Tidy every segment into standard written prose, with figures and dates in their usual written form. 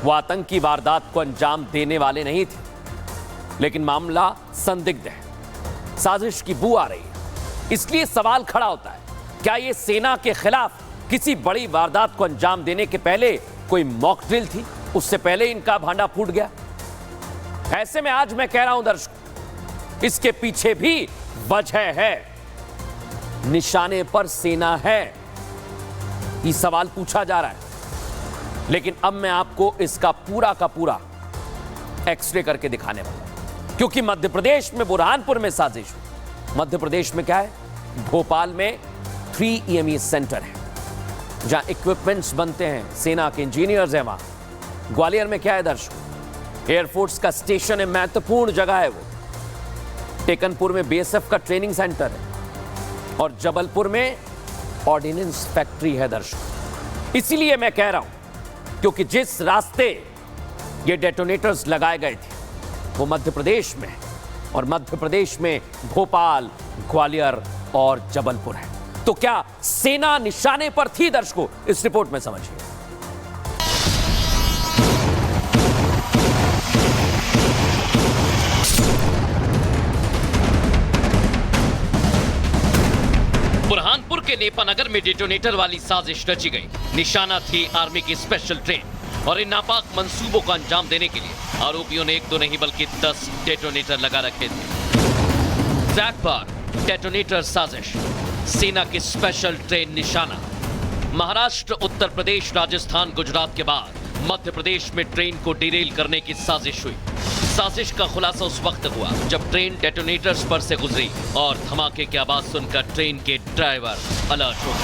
वो आतंकी वारदात को अंजाम देने वाले नहीं थे, लेकिन मामला संदिग्ध है, साजिश की बू आ रही है। इसलिए सवाल खड़ा होता है, क्या यह सेना के खिलाफ किसी बड़ी वारदात को अंजाम देने के पहले कोई मॉक ड्रिल थी? उससे पहले इनका भांडा फूट गया। ऐसे में आज मैं कह रहा हूं दर्शकों, इसके पीछे भी वजह है, निशाने पर सेना है, ये सवाल पूछा जा रहा है। लेकिन अब मैं आपको इसका पूरा का पूरा एक्सरे करके दिखाने वाला हूं, क्योंकि मध्य प्रदेश में बुरहानपुर में साजिश हुई। मध्य प्रदेश में क्या है? भोपाल में 3 EME सेंटर है जहां इक्विपमेंट्स बनते हैं, सेना के इंजीनियर्स हैं वहां। ग्वालियर में क्या है दर्शकों? एयरफोर्स का स्टेशन है, महत्वपूर्ण जगह है वो। टेकनपुर में BSF का ट्रेनिंग सेंटर है और जबलपुर में ऑर्डिनेंस फैक्ट्री है दर्शकों। इसीलिए मैं कह रहा हूं, क्योंकि जिस रास्ते ये डेटोनेटर्स लगाए गए थे वो मध्य प्रदेश में है, और मध्य प्रदेश में भोपाल, ग्वालियर और जबलपुर है। तो क्या सेना निशाने पर थी दर्शकों? इस रिपोर्ट में समझिए। बुरहानपुर के नेपानगर में डेटोनेटर वाली साजिश रची गई। निशाना थी आर्मी की स्पेशल ट्रेन, और इन नापाक मंसूबों को अंजाम देने के लिए आरोपियों ने 1-2 नहीं बल्कि 10 डेटोनेटर लगा रखे थे। ट्रैक पर डेटोनेटर साजिश, सेना की स्पेशल ट्रेन निशाना। महाराष्ट्र, उत्तर प्रदेश, राजस्थान, गुजरात के बाद मध्य प्रदेश में ट्रेन को डिरेल करने की साजिश हुई। साजिश का खुलासा उस वक्त हुआ जब ट्रेन डेटोनेटर्स पर से गुजरी और धमाके की आवाज सुनकर ट्रेन के ड्राइवर अलर्ट हो गए।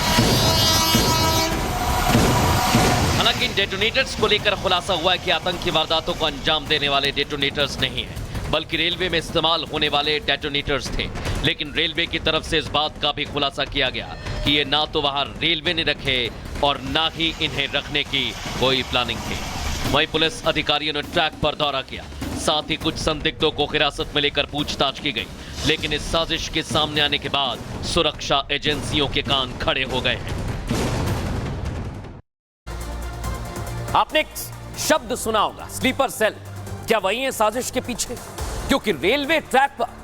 हालांकि इन डेटोनेटर्स को लेकर खुलासा हुआ है कि आतंकी वारदातों को अंजाम देने वाले डेटोनेटर्स नहीं हैं, बल्कि रेलवे में इस्तेमाल होने वाले डेटोनेटर्स थे। लेकिन रेलवे की तरफ से इस बात का भी खुलासा किया गया कि ये ना तो वहां रेलवे ने रखे और ना ही इन्हें रखने की कोई प्लानिंग थी। वहीं पुलिस अधिकारियों ने ट्रैक पर दौरा किया, साथ ही कुछ संदिग्धों को हिरासत में लेकर पूछताछ की गई। लेकिन इस साजिश के सामने आने के बाद सुरक्षा एजेंसियों के कान खड़े हो गए हैं। आपने एक शब्द सुना होगा, स्लीपर सेल। क्या वही है साजिश के पीछे? क्योंकि रेलवे ट्रैक पर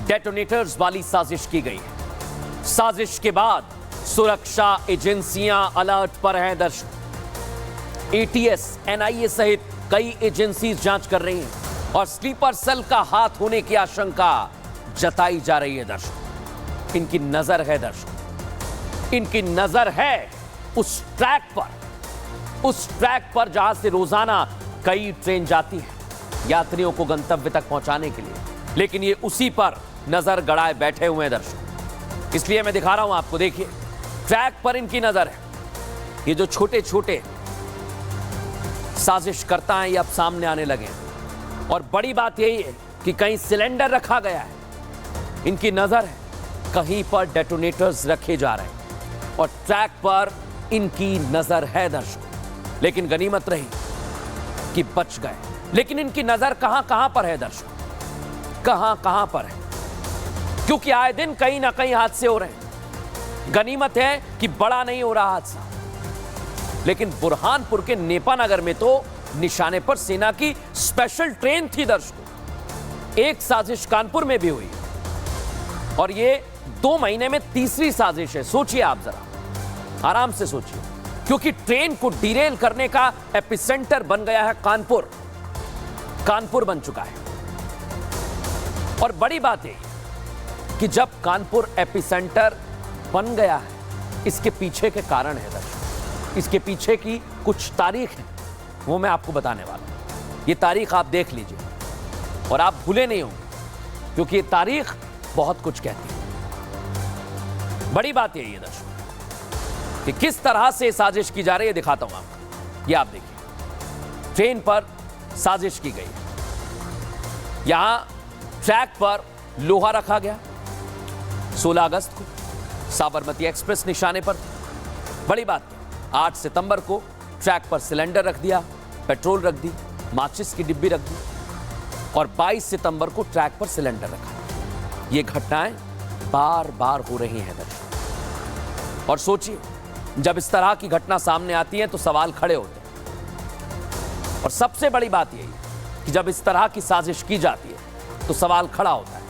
डेटोनेटर्स वाली साजिश की गई है। साजिश के बाद सुरक्षा एजेंसियां अलर्ट पर हैं दर्शक। ATS, NIA सहित कई एजेंसीज जांच कर रही हैं और स्लीपर सेल का हाथ होने की आशंका जताई जा रही है दर्शक। इनकी नजर है दर्शक, इनकी नजर है उस ट्रैक पर जहां से रोजाना कई ट्रेन जाती है यात्रियों को गंतव्य तक पहुंचाने के लिए। लेकिन ये उसी पर नजर गड़ाए बैठे हुए हैं दर्शक। इसलिए मैं दिखा रहा हूं आपको, देखिए ट्रैक पर इनकी नजर है। ये जो छोटे छोटे साजिश करता है ये अब सामने आने लगे हैं। और बड़ी बात यही है कि कहीं सिलेंडर रखा गया है, इनकी नजर है कहीं पर डेटोनेटर्स रखे जा रहे हैं और ट्रैक पर इनकी नजर है दर्शक। लेकिन गनीमत रही कि बच गए। लेकिन इनकी नजर कहां पर है दर्शक? कहां पर है? क्योंकि आए दिन कहीं ना कहीं हादसे हो रहे हैं। गनीमत है कि बड़ा नहीं हो रहा हादसा, लेकिन बुरहानपुर के नेपानगर में तो निशाने पर सेना की स्पेशल ट्रेन थी दर्शकों। एक साजिश कानपुर में भी हुई और ये 2 महीने में तीसरी साजिश है। सोचिए आप जरा, आराम से सोचिए, क्योंकि ट्रेन को डिरेल करने का एपिसेंटर बन गया है कानपुर बन चुका है। और बड़ी बात यह कि जब कानपुर एपिसेंटर बन गया है, इसके पीछे के कारण है दर्शक, इसके पीछे की कुछ तारीख है, वो मैं आपको बताने वाला हूं। ये तारीख आप देख लीजिए और आप भूले नहीं होंगे, क्योंकि ये तारीख बहुत कुछ कहती है। बड़ी बात यही है दर्शक कि किस तरह से साजिश की जा रही है, दिखाता हूं आपको। ये आप देखिए, ट्रेन पर साजिश की गई। यहां ट्रैक पर लोहा रखा गया। 16 अगस्त को साबरमती एक्सप्रेस निशाने पर। बड़ी बात है, 8 सितंबर को ट्रैक पर सिलेंडर रख दिया, पेट्रोल रख दी, माचिस की डिब्बी रख दी और 22 सितंबर को ट्रैक पर सिलेंडर रखा। ये घटनाएं बार बार हो रही हैं दर्शक। और सोचिए, जब इस तरह की घटना सामने आती है तो सवाल खड़े होते हैं। और सबसे बड़ी बात यही है कि जब इस तरह की साजिश की जाती है तो सवाल खड़ा होता है।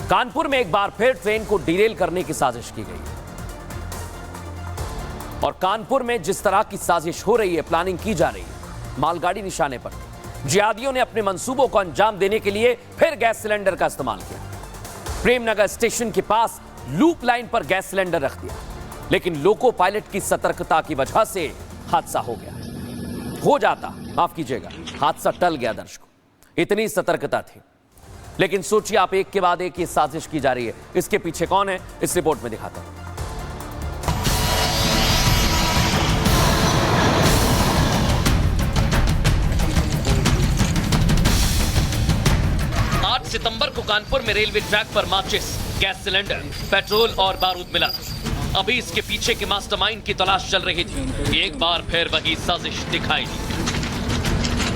कानपुर में एक बार फिर ट्रेन को डिरेल करने की साजिश की गई है और कानपुर में जिस तरह की साजिश हो रही है, प्लानिंग की जा रही है, मालगाड़ी निशाने पर, जिहादियों ने अपने मंसूबों को अंजाम देने के लिए फिर गैस सिलेंडर का इस्तेमाल किया। प्रेमनगर स्टेशन के पास लूप लाइन पर गैस सिलेंडर रख दिया, लेकिन लोको पायलट की सतर्कता की वजह से हादसा हो गया। हो जाता, माफ कीजिएगा, हादसा टल गया दर्शकों, इतनी सतर्कता थी। लेकिन सोचिए आप, एक के बाद एक ये साजिश की जा रही है, इसके पीछे कौन है, इस रिपोर्ट में दिखाता हूं। 8 सितंबर को कानपुर में रेलवे ट्रैक पर माचिस, गैस सिलेंडर, पेट्रोल और बारूद मिला। अभी इसके पीछे के मास्टरमाइंड की तलाश चल रही थी। एक बार फिर वही साजिश दिखाई दी।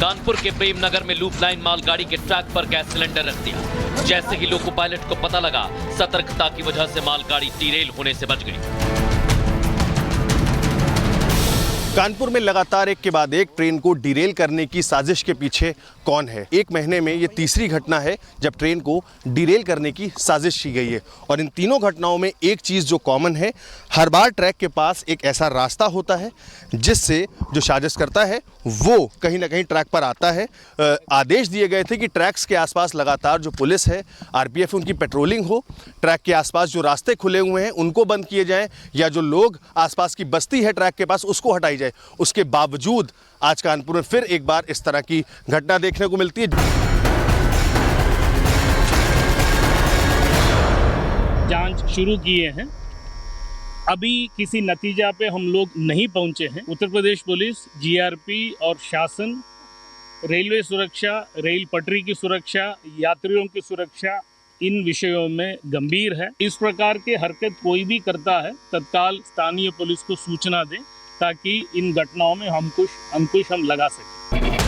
कानपुर के प्रेमनगर में लूप लाइन मालगाड़ी के ट्रैक पर गैस सिलेंडर रख दिया। जैसे ही लोको पायलट को पता लगा, सतर्कता की वजह से मालगाड़ी डिरेल होने से बच गई। कानपुर में लगातार एक के बाद एक ट्रेन को डिरेल करने की साजिश के पीछे कौन है? एक महीने में ये तीसरी घटना है जब ट्रेन को डिरेल करने की साजिश की गई है। और इन तीनों घटनाओं में एक चीज़ जो कॉमन है, हर बार ट्रैक के पास एक ऐसा रास्ता होता है जिससे जो साजिश करता है वो कहीं ना कहीं ट्रैक पर आता है। आदेश दिए गए थे कि ट्रैक्स के आसपास लगातार जो पुलिस है, आरपीएफ, उनकी पेट्रोलिंग हो, ट्रैक के आसपास जो रास्ते खुले हुए हैं उनको बंद किए जाएं, या जो लोग आसपास की बस्ती है ट्रैक के पास उसको हटाई जाए। उसके बावजूद आज कानपुर में फिर एक बार इस तरह की घटना देखने को मिलती है। जांच शुरू किए हैं, अभी किसी नतीजा पे हम लोग नहीं पहुंचे हैं। उत्तर प्रदेश पुलिस, जीआरपी और शासन रेलवे सुरक्षा, रेल पटरी की सुरक्षा, यात्रियों की सुरक्षा, इन विषयों में गंभीर है। इस प्रकार के हरकत कोई भी करता है, तत्काल स्थानीय पुलिस को सूचना दें ताकि इन घटनाओं में अंकुश हम लगा सकें।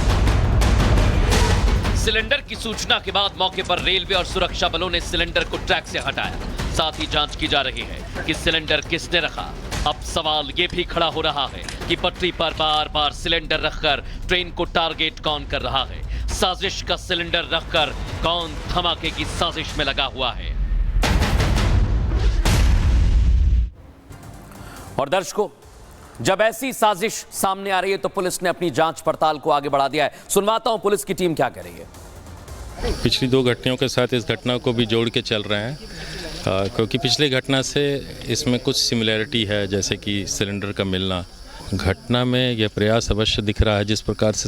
सिलेंडर की सूचना के बाद मौके पर रेलवे और सुरक्षा बलों ने सिलेंडर को ट्रैक से हटाया। साथ ही जांच की जा रही है कि सिलेंडर किसने रखा। अब सवाल ये भी खड़ा हो रहा है कि पटरी पर बार बार सिलेंडर रखकर ट्रेन को टारगेट कौन कर रहा है। साजिश का सिलेंडर रखकर कौन धमाके की साजिश में लगा हुआ है। और दर्शकों, जब ऐसी साजिश सामने आ रही है तो पुलिस ने अपनी जांच पड़ताल को आगे बढ़ा दिया है। सुनवाता हूं पुलिस की टीम क्या कह रही है। पिछली दो घटनाओं के साथ इस घटना को भी जोड़ के चल रहे हैं, क्योंकि पिछली घटना से इसमें कुछ सिमिलैरिटी है, जैसे कि सिलेंडर का मिलना। घटना में यह प्रयास अवश्य दिख रहा है, जिस प्रकार से